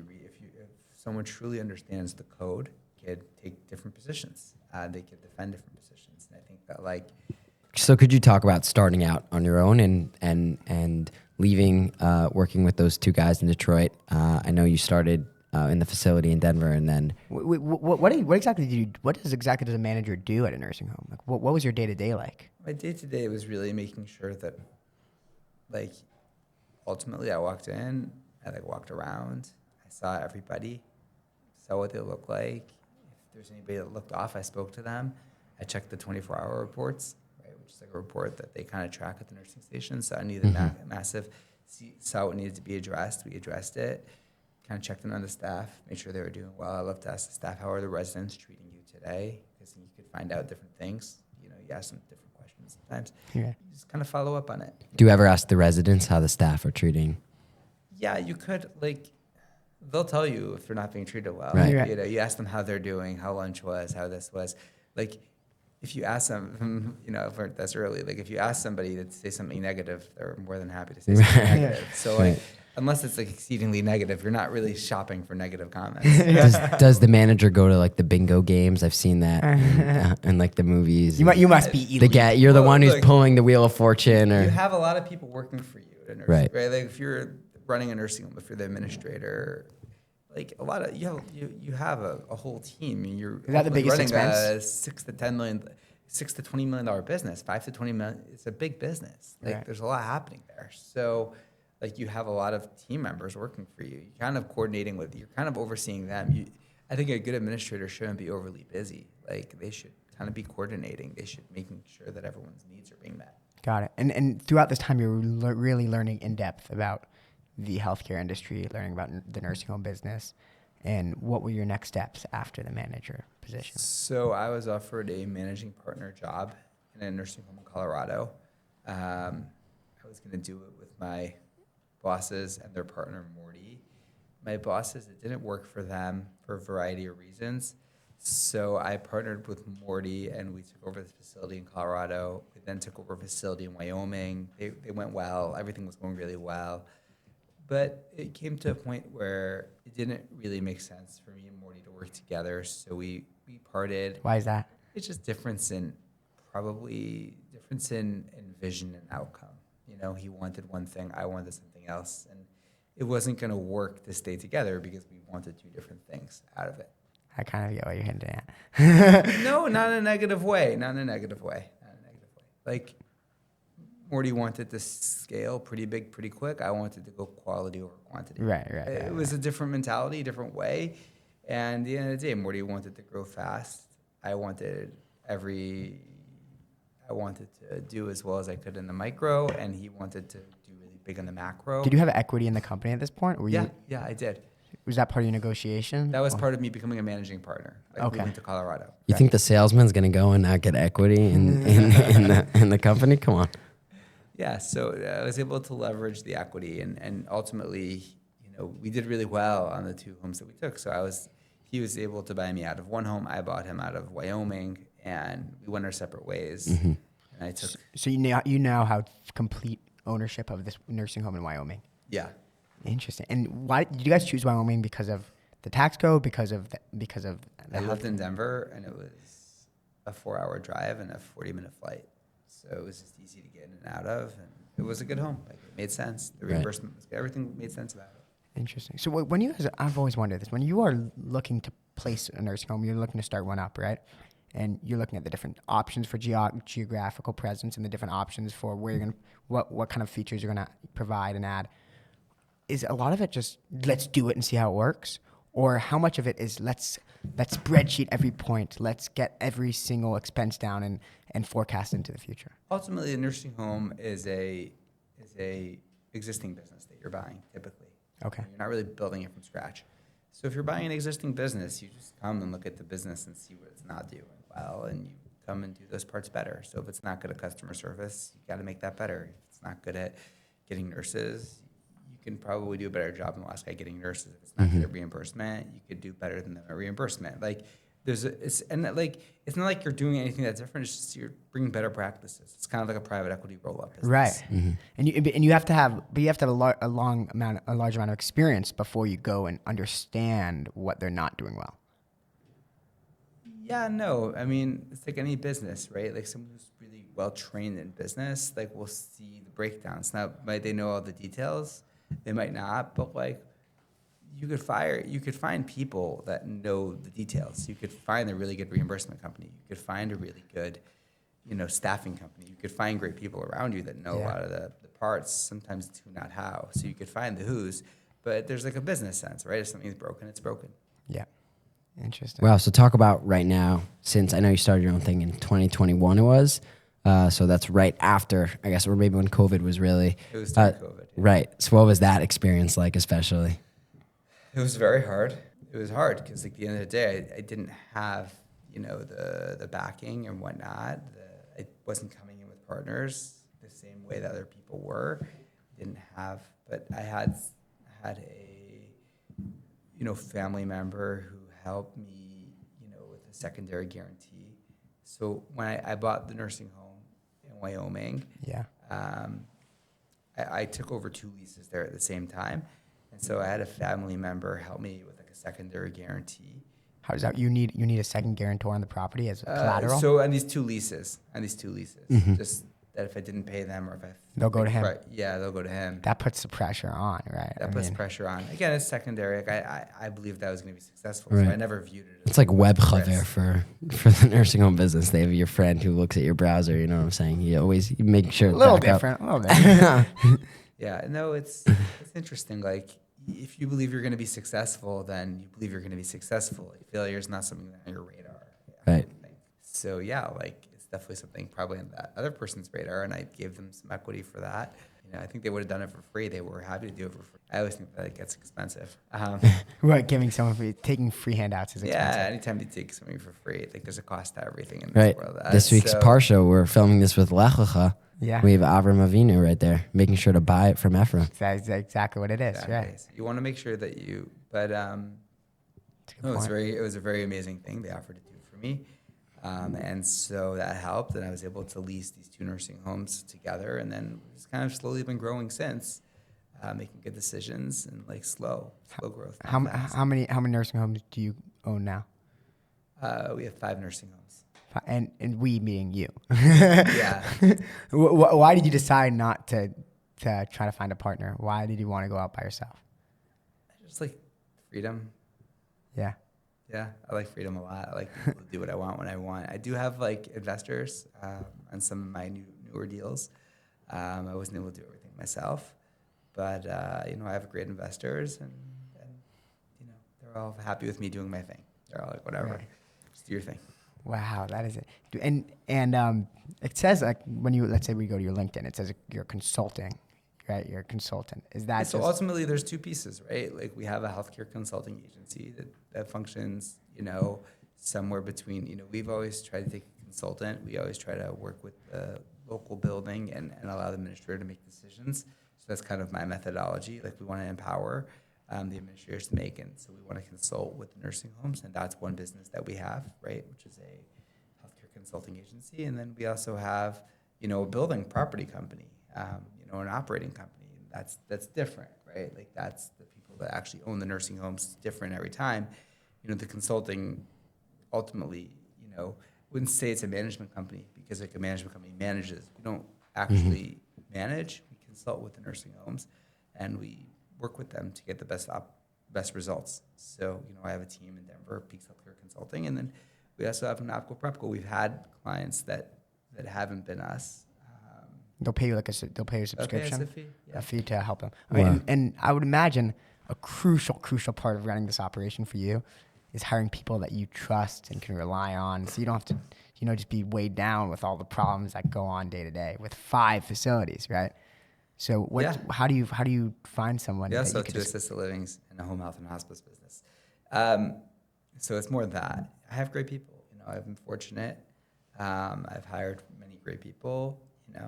someone truly understands the code, could take different positions. They could defend different positions. And I think that like. So could you talk about starting out on your own and leaving, working with those two guys in Detroit? I know you started in the facility in Denver, and then what exactly does a manager do at a nursing home? Like, what was your day-to-day like? My day-to-day was really making sure that, like, ultimately I walked in, I like walked around, I saw everybody, saw what they look like. If there's anybody that looked off, I spoke to them. I checked the 24-hour reports, right, which is like a report that they kind of track at the nursing station. So I needed massive, saw what needed to be addressed. We addressed it. Kind of checked in on the staff, made sure they were doing well. I love to ask the staff, how are the residents treating you today? Because you could find out different things. You ask them different questions sometimes. Yeah. You just kind of follow up on it. Do you ever ask the residents how the staff are treating? Yeah, you could. Like, they'll tell you if they're not being treated well. Right. You ask them how they're doing, how lunch was, how this was. Like, if you ask them, I've learned this early. Like, if you ask somebody to say something negative, they're more than happy to say something negative. So, like, unless it's like exceedingly negative, you're not really shopping for negative comments. Does the manager go to like the bingo games? I've seen that in like the movies. You must be elite. You're the one who's pulling the wheel of fortune. Or you have a lot of people working for you at a nursing, right? Like, if you're running a nursing home, if you're the administrator, like a lot of you have a whole team. You're Is that the biggest running expense? a $6 to $20 million business, $5 to $20 million. It's a big business. Like, there's a lot happening there. So, like, you have a lot of team members working for you. You're kind of coordinating you're kind of overseeing them. I think a good administrator shouldn't be overly busy. Like, they should kind of be coordinating. They should making sure that everyone's needs are being met. Got it. And throughout this time, you're really learning in depth about the healthcare industry, learning about the nursing home business. And what were your next steps after the manager position? So I was offered a managing partner job in a nursing home in Colorado. I was going to do it with my bosses and their partner, Morty. My bosses, it didn't work for them for a variety of reasons. So I partnered with Morty, and we took over the facility in Colorado. We then took over a facility in Wyoming. They went well. Everything was going really well. But it came to a point where it didn't really make sense for me and Morty to work together. So we parted. Why is that? It's just difference in vision and outcome. He wanted one thing, I wanted something else, and it wasn't going to work to stay together because we wanted two different things out of it. I kind of get what you're hinting at. No, not in a negative way. Like, Morty wanted to scale pretty big, pretty quick. I wanted to go quality over quantity. Right. It was a different mentality, different way. And at the end of the day, Morty wanted to grow fast. I wanted to do as well as I could in the micro, and he wanted to do really big in the macro. Did you have equity in the company at this point? Yeah, I did. Was that part of your negotiation? That was part of me becoming a managing partner. Moving to Colorado. You think the salesman's going to go and not get equity in the company? Come on. Yeah, so I was able to leverage the equity, and ultimately, we did really well on the 2 homes that we took. So he was able to buy me out of one home. I bought him out of Wyoming, and we went our separate ways. And I took. So you now have complete ownership of this nursing home in Wyoming. Yeah. Interesting. And why did you guys choose Wyoming? Because of the tax code? Because of the I lived in Denver, and it was a 4-hour drive and a 40-minute flight. So it was just easy to get in and out of, and it was a good home. Like, it made sense. The reimbursement was good. Everything made sense about it. Interesting. So when you guys, I've always wondered this, when you are looking to place a nursing home, you're looking to start one up, right? And you're looking at the different options for geographical presence and the different options for where you're going to, what kind of features you're going to provide and add. Is a lot of it just, let's do it and see how it works? Or how much of it is, let's spreadsheet every point, let's get every single expense down and forecast into the future? Ultimately, a nursing home is a existing business that you're buying, typically. Okay. You're not really building it from scratch. So if you're buying an existing business, you just come and look at the business and see what it's not doing well, and you come and do those parts better. So if it's not good at customer service, you got to make that better. If it's not good at getting nurses, you can probably do a better job than the last guy getting nurses. If it's not good at reimbursement, you could do better than them at reimbursement. Like, it's not like you're doing anything that's different. It's just you're bringing better practices. It's kind of like a private equity roll-up business. Right. And you have to have a large amount of experience before you go and understand what they're not doing well. Yeah, no. I mean, it's like any business, right? Like, someone who's really well trained in business, like, will see the breakdowns. Now, might they know all the details? They might not, but like, you could find people that know the details. You could find a really good reimbursement company. You could find a really good, staffing company. You could find great people around you that know a lot of the parts, sometimes it's who, not how. So you could find the who's, but there's like a business sense, right? If something's broken, it's broken. Yeah. Interesting. Wow. So talk about right now, since I know you started your own thing in 2021 it was. So that's right after, I guess, or maybe when COVID was really. It was during COVID. Yeah. Right. So what was that experience like, especially? It was very hard. It was hard because, like, at the end of the day, I didn't have, the backing and whatnot. I wasn't coming in with partners the same way that other people were. Didn't have, but I had a, family member who helped me, with a secondary guarantee. So when I bought the nursing home in Wyoming, I took over 2 leases there at the same time. And so I had a family member help me with like a secondary guarantee. How does that? You need a second guarantor on the property as collateral? So on these two leases, just that if I didn't pay them, or if they'll go to him. Yeah, they'll go to him. That puts the pressure on, right? That puts pressure on. Again, it's secondary. Like, I believe that was going to be successful. Right. So I never viewed it as It's like web risk. cover for the nursing home business. They have your friend who looks at your browser. You know what I'm saying? You make sure. A little back up. different. A little bit. Yeah, no, it's interesting. Like, if you believe you're going to be successful, then you believe you're going to be successful. Failure is not something that's on your radar. Right. So yeah, like, it's definitely something probably on that other person's radar, and I gave them some equity for that. I think they would have done it for free. They were happy to do it for free. I always think that it gets expensive. Right, taking free handouts is expensive. Yeah, anytime you take something for free, like, there's a cost to everything in this Right. world. This week's Parsha, we're filming this with Lech Lecha. Yeah. We have Avram Avinu right there, making sure to buy it from Ephraim. That's exactly what it is, Exactly. right? So you want to make sure that but no, it was a very amazing thing they offered to do for me. And so that helped, and I was able to lease these 2 nursing homes together, and then it's kind of slowly been growing since, making good decisions and like slow growth. How many nursing homes do you own now? We have 5 nursing homes. And we meaning you. Yeah. Why did you decide not to try to find a partner? Why did you want to go out by yourself? Just like freedom. Yeah. Yeah, I like freedom a lot. I like being able to do what I want when I want. I do have like investors on some of my newer deals. I wasn't able to do everything myself, but I have great investors, and they're all happy with me doing my thing. They're all like, whatever, just do your thing. Wow, that is it. And it says, like, let's say we go to your LinkedIn, it says you're consulting, right? You're a consultant. Is that so? Ultimately, there's 2 pieces, right? Like, we have a healthcare consulting agency that functions, somewhere between. We've always tried to take a consultant. We always try to work with the local building and allow the administrator to make decisions. So that's kind of my methodology. Like, we want to empower. the administrators to make. And so we want to consult with the nursing homes, and that's one business that we have, right, which is a healthcare consulting agency. And then we also have, a building property company, an operating company. And that's different, right? Like that's the people that actually own the nursing homes. It's different every time. The consulting ultimately, wouldn't say it's a management company because like a management company manages. We don't actually manage. We consult with the nursing homes, and we work with them to get the best results. So, I have a team in Denver, Peaks Healthcare Consulting, and then we also have an Opco Prepco. We've had clients that haven't been us. They'll pay you they'll pay you a subscription, a fee to help them. Wow. And I would imagine a crucial part of running this operation for you is hiring people that you trust and can rely on, so you don't have to, just be weighed down with all the problems that go on day to day with 5 facilities, right? So how do you find someone? We that also you have could 2 just, assisted livings and a home health and hospice business. So it's more than that. I have great people. I've been fortunate. I've hired many great people, and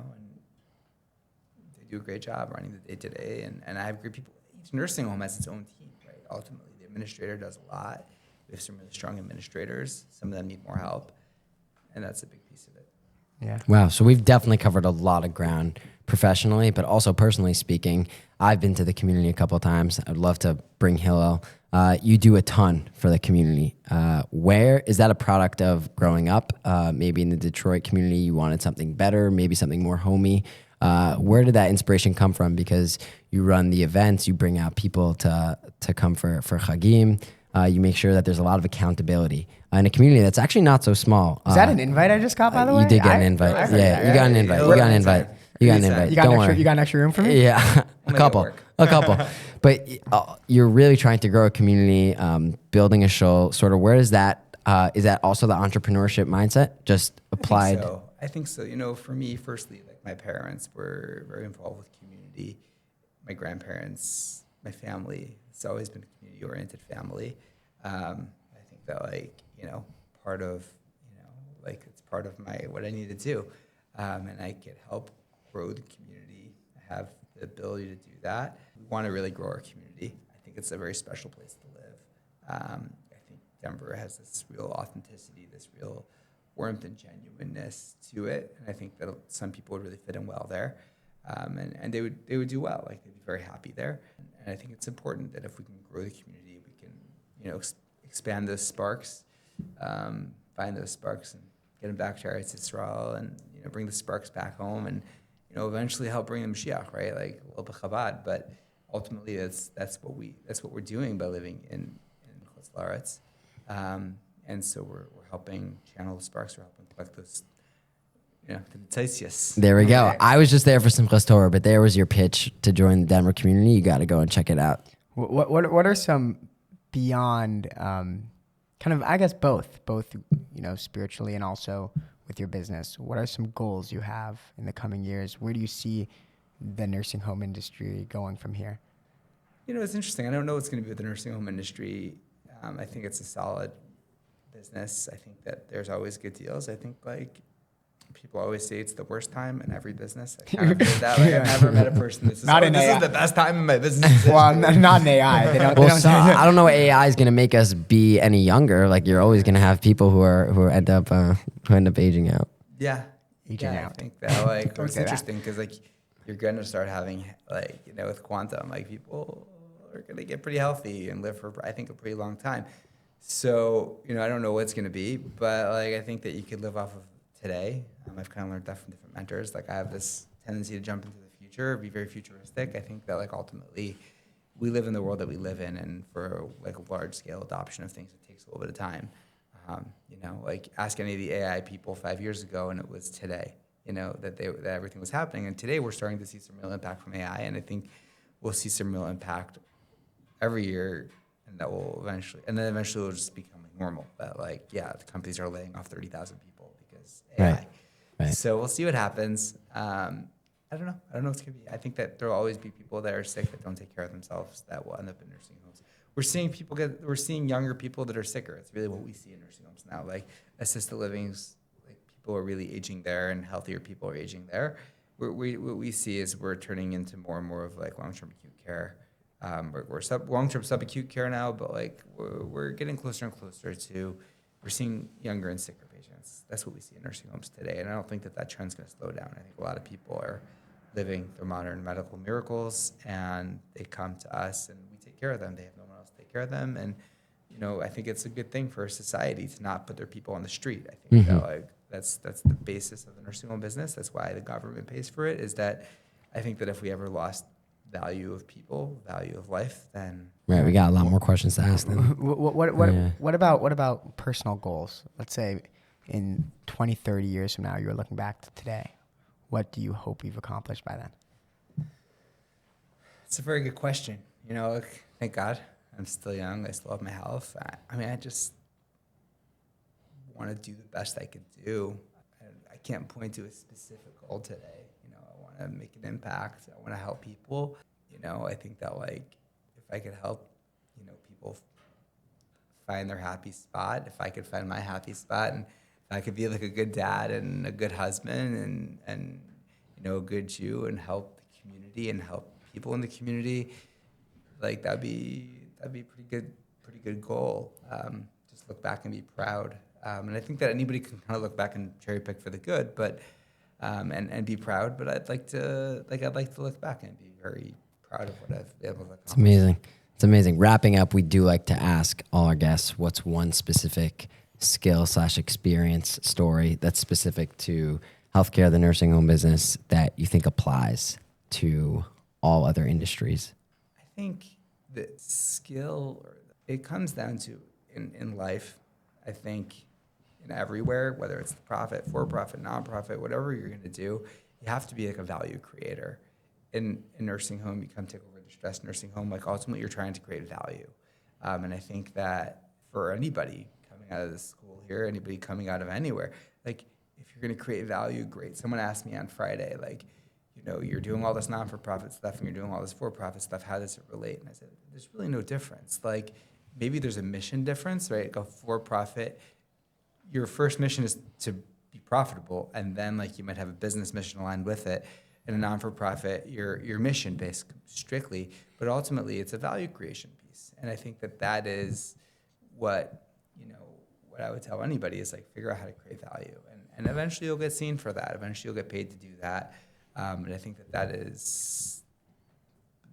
they do a great job running the day-to-day. And I have great people. Each nursing home has its own team, right? Ultimately, the administrator does a lot. We have some really strong administrators. Some of them need more help, and that's a big piece of it. yeah. Wow. So we've definitely covered a lot of ground professionally, but also personally speaking. I've been to the community a couple of times. I'd love to bring Hillel. You do a ton for the community. Where is that a product of growing up? Maybe in the Detroit community, you wanted something better, maybe something more homey. Where did that inspiration come from? Because you run the events, you bring out people to come for Chagim. You make sure that there's a lot of accountability in a community that's actually not so small. Is that an invite I just got, by the way? You did get an invite. Yeah, you got an invite. You got an invite. You got an invite. Don't worry. You got an extra room for me? Yeah, a couple. But you're really trying to grow a community, building a show. Sort of, where is that? Is that also the entrepreneurship mindset, just applied? I think so. For me, firstly, like my parents were very involved with community. My grandparents, my family. It's always been a community-oriented family. I think that part of it's part of what I need to do, and I could help grow the community. I have the ability to do that. We want to really grow our community. I think it's a very special place to live. I think Denver has this real authenticity, this real warmth and genuineness to it, and I think that some people would really fit in well there, and they would do well. Like they'd be very happy there. And I think it's important that if we can grow the community, we can expand those sparks, find those sparks, and get them back to Eretz Yisrael, and bring the sparks back home, and eventually help bring the Mashiach, right? Like a little bit Chabad, but ultimately that's what we're doing by living in Chutz La'aretz. And so we're helping channel the sparks. We're helping collect those, the tzitzias. There we go. I was just there for Simchas Torah, but there was your pitch to join the Denver community. You got to go and check it out. What are some beyond kind of, I guess, both spiritually and also with your business? What are some goals you have in the coming years? Where do you see the nursing home industry going from here? It's interesting. I don't know what's going to be with the nursing home industry. I think it's a solid business. I think that there's always good deals. I think people always say it's the worst time in every business. I kind of heard that. I've never met a person that says, this is the best time in my business. Well, not in AI. They don't I don't know what AI is going to make us be any younger. Like you're always going to have people who end up aging out. Yeah. Aging out. I think that it's interesting because you're going to start having with quantum, people are going to get pretty healthy and live for, I think, a pretty long time. So, I don't know what it's going to be, but I think that you could live off of today. I've kind of learned that from different mentors. I have this tendency to jump into the future, be very futuristic. I think that ultimately we live in the world that we live in, and for a large scale adoption of things, it takes a little bit of time. Ask any of the AI people 5 years ago, and it was today, that everything was happening. And today we're starting to see some real impact from AI, and I think we'll see some real impact every year, and that will eventually it'll just become normal. That the companies are laying off 30,000 people because AI. Right. So we'll see what happens. I don't know. I don't know what's going to be. I think that there will always be people that are sick that don't take care of themselves that will end up in nursing homes. We're seeing younger people that are sicker. It's really what we see in nursing homes now. Assisted livings, people are really aging there, and healthier people are aging there. What we see is we're turning into more and more of long-term acute care, We're long-term subacute care now, but like we're getting closer and closer to, we're seeing younger and sicker patients. That's what we see in nursing homes today. And I don't think that trend's going to slow down. I think a lot of people are living their modern medical miracles, and they come to us and we take care of them. They have no one else to take care of them. And, you know, I think it's a good thing for society to not put their people on the street. I think that like that's the basis of the nursing home business. That's why the government pays for it, is that I think that if we ever lost value of people, value of life, then Right, we got a lot more questions to ask then. What about personal goals? Let's say in 20, 30 years from now, you're looking back to today. What do you hope you've accomplished by then? it's a very good question. You know, like, thank God I'm still young. I still have my health. I mean, I just want to do the best I can do. I can't point to a specific goal today. You know, I want to make an impact. I want to help people. You know, I think that like if I could help, you know, people find their happy spot, if I could find my happy spot, and I could be like a good dad and a good husband and you know, a good Jew, and help the community and help people in the community, like that'd be a pretty good goal. Just look back and be proud. And I think that anybody can kind of look back and cherry pick for the good, but and be proud. But I'd like to look back and be very proud of what I've been able to accomplish. It's amazing. It's amazing. Wrapping up, we do like to ask all our guests what's one specific skill/experience story that's specific to healthcare, the nursing home business, that you think applies to all other industries. I think the skill, it comes down to in life, I think in everywhere, whether it's the profit, for-profit, nonprofit, whatever you're going to do, you have to be like a value creator. In nursing home, you come take over the stress nursing home, like ultimately you're trying to create value. And I think that for anybody coming out of the school here, anybody coming out of anywhere, like if you're going to create value, great. Someone asked me on Friday, like, you know, you're doing all this non-for-profit stuff and you're doing all this for-profit stuff. How does it relate? And I said, there's really no difference. Like maybe there's a mission difference, right? Like a for-profit, your first mission is to be profitable, and then like you might have a business mission aligned with it. In a non-for-profit, your mission based strictly, but ultimately it's a value creation piece. And I think that is what, you know, what I would tell anybody is like figure out how to create value, and eventually you'll get seen for that. Eventually you'll get paid to do that. And I think that is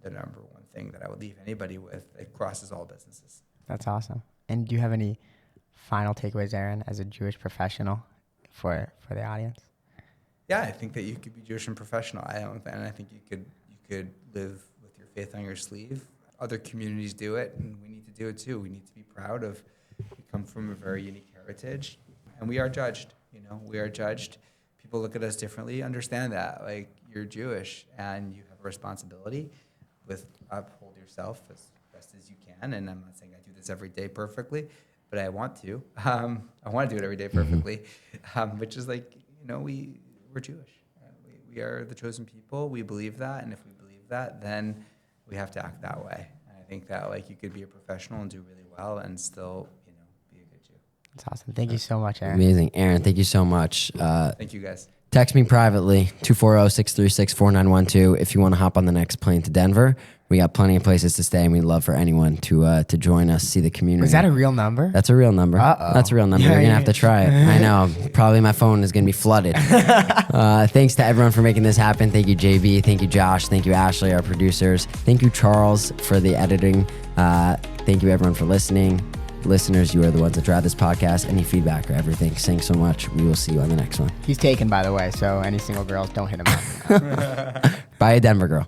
the number one thing that I would leave anybody with. It crosses all businesses. That's awesome. And do you have any final takeaways, Ahron, as a Jewish professional for the audience? Yeah, I think that you could be Jewish and professional. And I think you could live with your faith on your sleeve. Other communities do it, and we need to do it too. We need to be proud of. We come from a very unique heritage, and we are judged. You know, we are judged. People look at us differently. Understand that, like you're Jewish, and you have a responsibility with uphold yourself as best as you can. And I'm not saying I do this every day perfectly, but I want to. I want to do it every day perfectly, which is like, you know, we're Jewish. We are the chosen people. We believe that, and if we believe that, then we have to act that way. And I think that like you could be a professional and do really well, and still, you know, be a good Jew. That's awesome. Thank you so much, Ahron. Amazing. Ahron, thank you so much. Thank you, guys. Text me privately, 240-636-4912 if you want to hop on the next plane to Denver. We got plenty of places to stay, and we'd love for anyone to join us, see the community. Was that a real number? That's a real number. Uh-oh. That's a real number. Yeah, You're going to yeah. have to try it. I know. Probably my phone is going to be flooded. Thanks to everyone for making this happen. Thank you, JB. Thank you, Josh. Thank you, Ashley, our producers. Thank you, Charles, for the editing. Thank you, everyone, for listening. Listeners, you are the ones that drive this podcast. Any feedback or everything, thanks so much. We will see you on the next one. He's taken, by the way, so any single girls, don't hit him up. Bye, a Denver girl.